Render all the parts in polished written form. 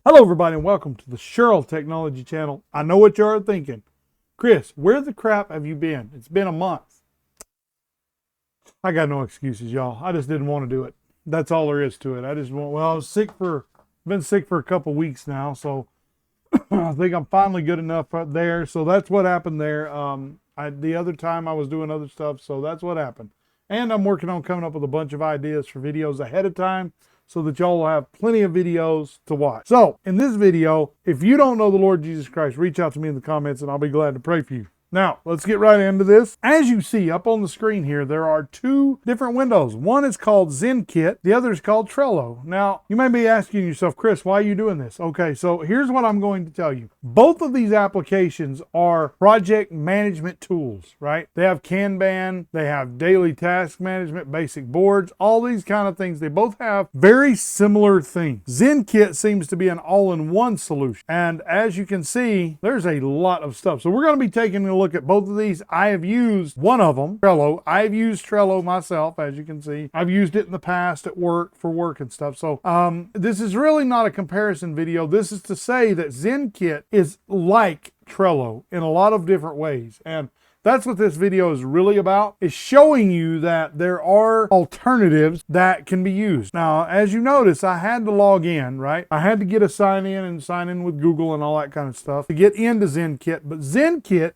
Hello everybody and welcome to the Cheryl Technology Channel. I know what you are thinking. Chris, where the crap have you been? It's been a month. I got no excuses, y'all. I just didn't want to do it. That's all there is to it. I was been sick for a couple weeks now, so I think I'm finally good enough out there. So that's what happened there. The other time I was doing other stuff, so that's what happened. And I'm working on coming up with a bunch of ideas for videos ahead of time, so that y'all will have plenty of videos to watch. So in this video, if you don't know the Lord Jesus Christ, reach out to me in the comments and I'll be glad to pray for you. Now, let's get right into this. As you see up on the screen here, there are two different windows. One is called Zenkit, the other is called Trello. Now, you may be asking yourself, Chris, why are you doing this? Okay, so here's what I'm going to tell you. Both of these applications are project management tools, right? They have Kanban, they have daily task management, basic boards, all these kind of things. They both have very similar things. Zenkit seems to be an all-in-one solution. And as you can see, there's a lot of stuff. So we're going to be taking a look at both of these. I have used one of them, Trello. I've used Trello myself, as you can see. I've used it in the past at work, for work and stuff. So this is really not a comparison video. This is to say that Zenkit is like Trello in a lot of different ways. And that's what this video is really about, is showing you that there are alternatives that can be used. Now, as you notice, I had to log in, right? I had to get a sign in with Google and all that kind of stuff to get into Zenkit. But Zenkit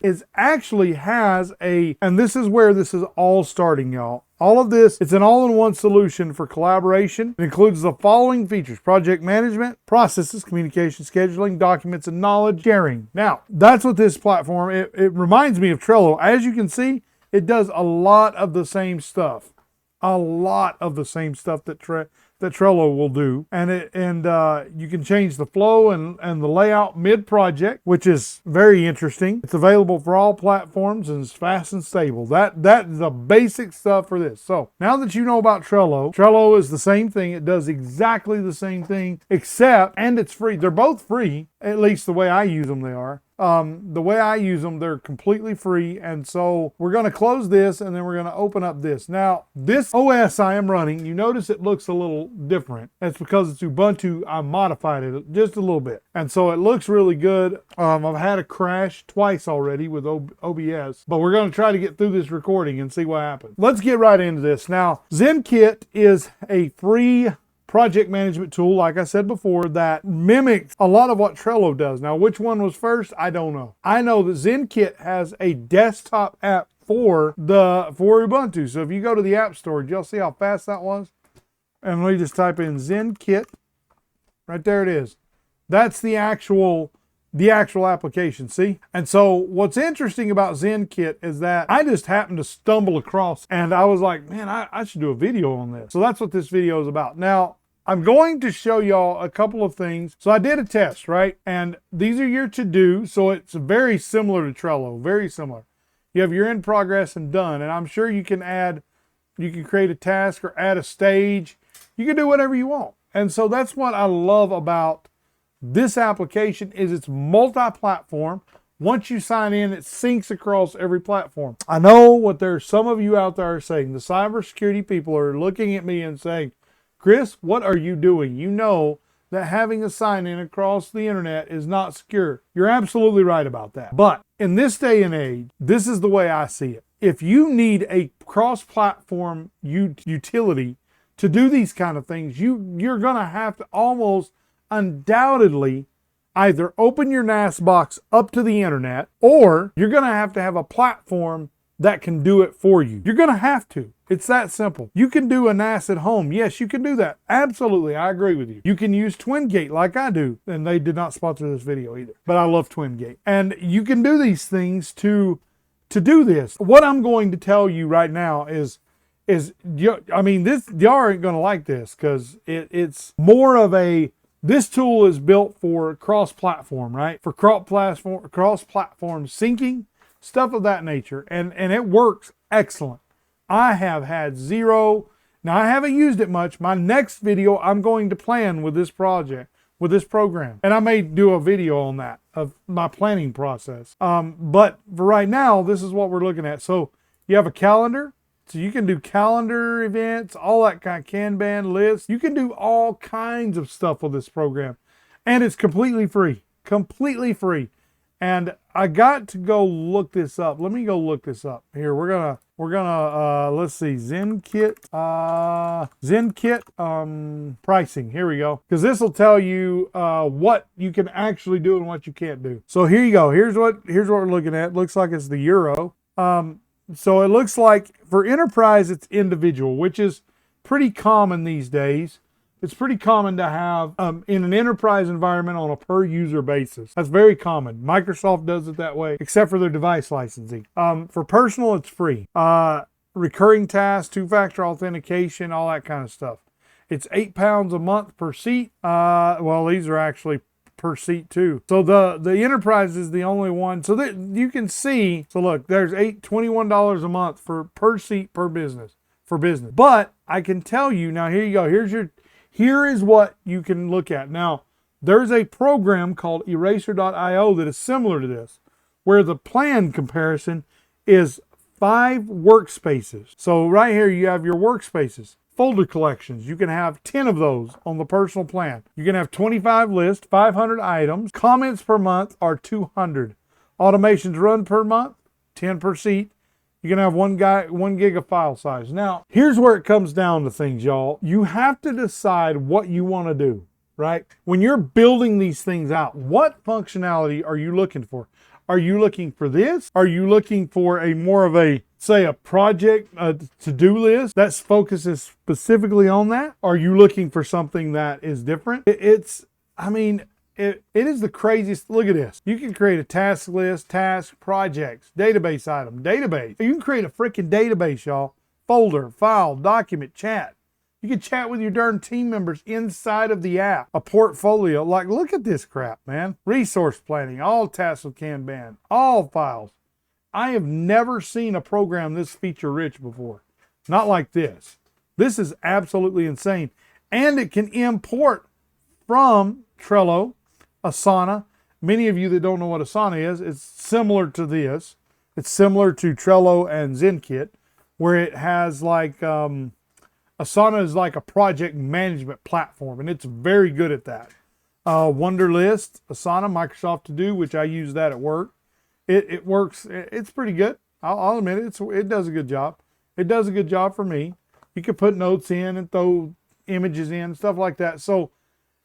and this is where this is all starting, y'all. All of this, it's an all-in-one solution for collaboration. It includes the following features: project management, processes, communication, scheduling, documents, and knowledge sharing. Now, that's what this platform, it reminds me of Trello. As you can see, it does a lot of the same stuff. A lot of the same stuff that Trello will do. And you can change the flow and the layout mid-project, which is very interesting. It's available for all platforms and it's fast and stable. That is the basic stuff for this. So now that you know about Trello is the same thing. It does exactly the same thing, and it's free. They're both free, at least the way I use them, they are. The way I use them, they're completely free. And so we're going to close this and then we're going to open up this. Now, this OS I am running, you notice it looks a little different. That's because it's Ubuntu. I modified it just a little bit. And so it looks really good. I've had a crash twice already with OBS, but we're going to try to get through this recording and see what happens. Let's get right into this. Now, Zenkit is a free project management tool, like I said before, that mimics a lot of what Trello does. Now, which one was first? I don't know. I know that Zenkit has a desktop app for Ubuntu. So if you go to the App Store, you'll see how fast that was. And let me just type in Zenkit. Right there it is. That's the actual application, see? And so what's interesting about Zenkit is that I just happened to stumble across and I was like, man, I should do a video on this. So that's what this video is about. Now, I'm going to show y'all a couple of things. So I did a test, right? And these are your to-do. So it's very similar to Trello, very similar. You have your in progress and done. And I'm sure you can create a task or add a stage. You can do whatever you want. And so that's what I love about this application, is it's multi-platform. Once you sign in, it syncs across every platform. I know what there's some of you out there are saying. The cybersecurity people are looking at me and saying, Chris, what are you doing? You know that having a sign-in across the internet is not secure. You're absolutely right about that. But in this day and age, this is the way I see it. If you need a cross-platform utility to do these kind of things, you're going to have to almost undoubtedly either open your NAS box up to the internet, or you're going to have a platform that can do it for you. You're going to have to. It's that simple. You can do a NAS at home. Yes, you can do that. Absolutely. I agree with you. You can use TwinGate like I do. And they did not sponsor this video either. But I love TwinGate. And you can do these things to do this. What I'm going to tell you right now is y'all aren't going to like this, because it's more of this tool is built for cross-platform, right? For cross-platform syncing, stuff of that nature. And it works excellent. I have had zero. Now, I haven't used it much. My next video, I'm going to plan with this project, with this program. And I may do a video on that, of my planning process. But for right now, this is what we're looking at. So you have a calendar. So you can do calendar events, all that kind of Kanban lists. You can do all kinds of stuff with this program. And it's completely free. Completely free. And I got to go look this up. Let me go look this up. Here, we're gonna let's see, Zenkit pricing. Here we go. Because this will tell you what you can actually do and what you can't do. So here you go. Here's what we're looking at. It looks like it's the euro. So it looks like for enterprise it's individual, which is pretty common these days. It's pretty common to have in an enterprise environment on a per user basis. That's very common. Microsoft does it that way, except for their device licensing. For personal, it's free. Recurring tasks, two-factor authentication, all that kind of stuff. It's £8 a month per seat. Well, these are actually per seat too. So the enterprise is the only one. So that you can see, so look, there's $21 a month for per seat per business for business. But I can tell you now, here you go. Here is what you can look at. Now, there's a program called eraser.io that is similar to this, where the plan comparison is 5 workspaces. So right here you have your workspaces. Folder collections, you can have 10 of those on the personal plan. You can have 25 lists, 500 items. Comments per month are 200. Automations run per month, 10 per seat. You can have 1 gig of file size. Now, here's where it comes down to things, y'all. You have to decide what you want to do, right? When you're building these things out, what functionality are you looking for? Are you looking for this? Are you looking for a more of a, say, a project, a to-do list that focuses specifically on that? Are you looking for something that is different? It is the craziest. Look at this. You can create a task list, task, projects, database item, database. You can create a freaking database, y'all. Folder, file, document, chat. You can chat with your darn team members inside of the app. A portfolio. Like, look at this crap, man. Resource planning, all tasks with Kanban, all files. I have never seen a program this feature rich before. Not like this. This is absolutely insane. And it can import from Trello, Asana. Many of you that don't know what Asana is, it's similar to this. It's similar to Trello and Zenkit, where it has like, Asana is like a project management platform, and it's very good at that. Wunderlist, Asana, Microsoft To Do, which I use that at work. It works. It's pretty good. I'll admit it. It does a good job. It does a good job for me. You can put notes in and throw images in, stuff like that. So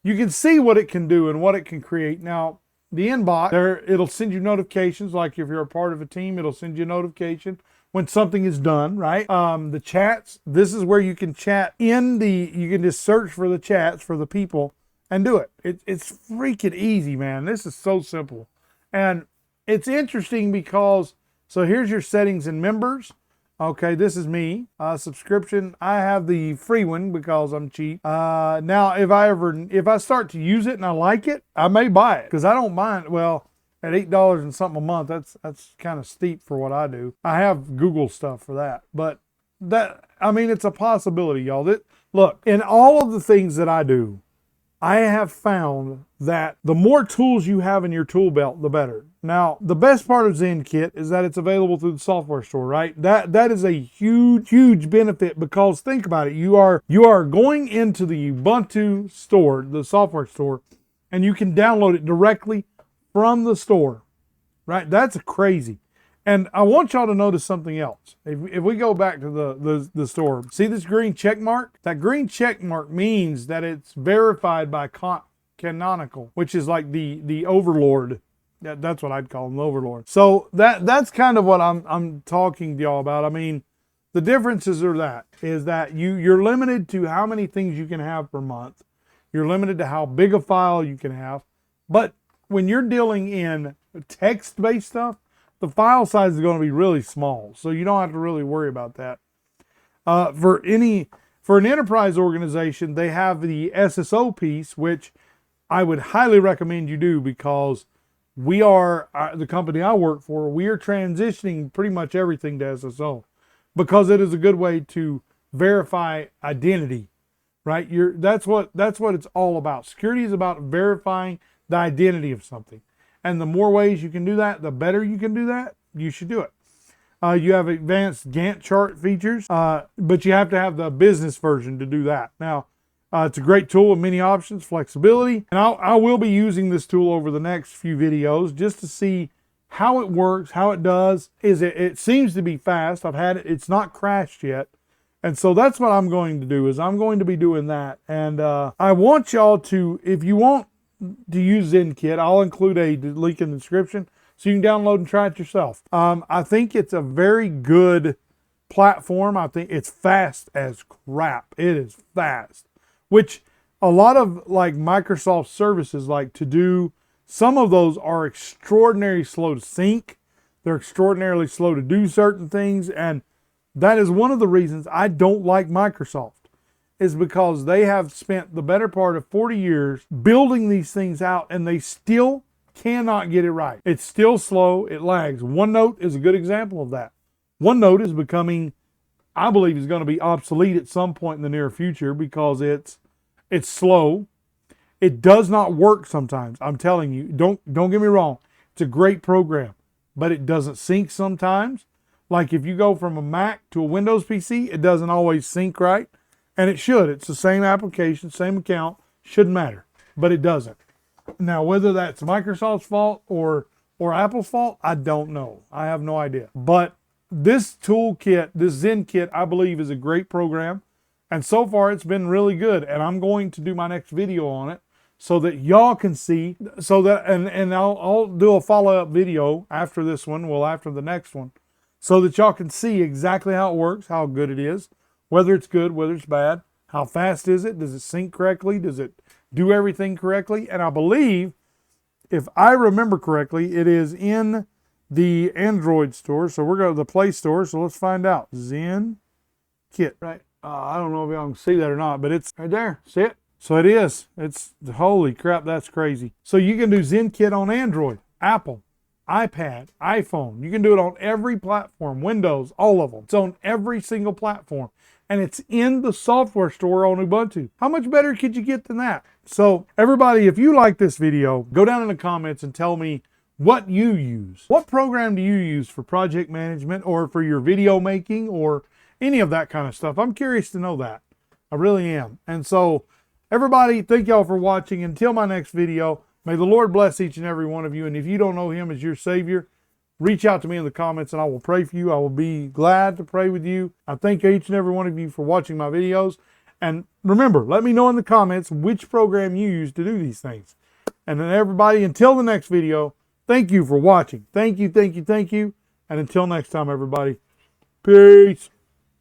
you can see what it can do and what it can create. Now, the inbox, it'll send you notifications. Like if you're a part of a team, it'll send you a notification when something is done, right? The chats, this is where you can chat you can just search for the chats for the people and do it. It's freaking easy, man. This is so simple. And it's interesting because, so here's your settings and members. Okay, this is me. Subscription, I have the free one because I'm cheap. Now, if I start to use it and I like it, I may buy it because I don't mind. Well, at $8 and something a month, that's kind of steep for what I do. I have Google stuff for that, but it's a possibility, y'all. Look, in all of the things that I do, I have found that the more tools you have in your tool belt, the better. Now, the best part of Zenkit is that it's available through the software store, right? That is a huge, huge benefit because think about it. You are going into the Ubuntu store, the software store, and you can download it directly from the store, right? That's crazy. And I want y'all to notice something else. If we go back to the store, see this green check mark? That green check mark means that it's verified by Canonical, which is like the overlord. That's what I'd call them, overlord. So that's kind of what I'm talking to y'all about. I mean, the differences are that you're limited to how many things you can have per month. You're limited to how big a file you can have. But when you're dealing in text-based stuff, the file size is going to be really small, so you don't have to really worry about that. For an enterprise organization, they have the SSO piece, which I would highly recommend you do because we are, the company I work for, we are transitioning pretty much everything to SSO because it is a good way to verify identity, right? That's what it's all about. Security is about verifying the identity of something. And the more ways you can do that, the better you can do that, you should do it. You have advanced Gantt chart features, but you have to have the business version to do that. Now, It's a great tool with many options, flexibility, and I will be using this tool over the next few videos just to see how it works, how it does. It seems to be fast. I've had it, it's not crashed yet. And so that's what I'm going to do, is I'm going to be doing that. And I want y'all to, if you want to use Zenkit, I'll include a link in the description so you can download and try it yourself. I think it's a very good platform. I think it's fast as crap. It is fast, which a lot of like Microsoft services like to do, some of those are extraordinarily slow to sync. They're extraordinarily slow to do certain things. And that is one of the reasons I don't like Microsoft, is because they have spent the better part of 40 years building these things out and they still cannot get it right. It's still slow. It lags. OneNote is a good example of that. OneNote is becoming, I believe, is going to be obsolete at some point in the near future because it's slow. It does not work sometimes. I'm telling you, don't get me wrong. It's a great program, but it doesn't sync sometimes. Like if you go from a Mac to a Windows PC, it doesn't always sync right, and it should. It's the same application, same account, shouldn't matter, but it doesn't. Now, whether that's Microsoft's fault or Apple's fault, I don't know. I have no idea. But this toolkit, this Zenkit, I believe is a great program. And so far it's been really good. And I'm going to do my next video on it so that y'all can see, so that, and I'll do a follow-up video after this one, well, after the next one, so that y'all can see exactly how it works, how good it is, whether it's good, whether it's bad, how fast is it, does it sync correctly, does it do everything correctly. And I believe, if I remember correctly, it is in the Android store. So we're going to the Play Store. So let's find out. Zenkit, right? I don't know if y'all can see that or not, but it's right there. See it? So it is. It's, holy crap, that's crazy. So you can do Zenkit on Android, Apple, iPad, iPhone. You can do it on every platform, Windows, all of them. It's on every single platform. And it's in the software store on Ubuntu. How much better could you get than that? So everybody, if you like this video, go down in the comments and tell me what you use. What program do you use for project management or for your video making or any of that kind of stuff? I'm curious to know that. I really am. And so everybody, thank y'all for watching. Until my next video, may the Lord bless each and every one of you. And if you don't know him as your Savior, reach out to me in the comments and I will pray for you. I will be glad to pray with you. I thank each and every one of you for watching my videos. And remember, let me know in the comments which program you use to do these things. And then everybody, until the next video, thank you for watching. Thank you, thank you, thank you. And until next time, everybody, peace.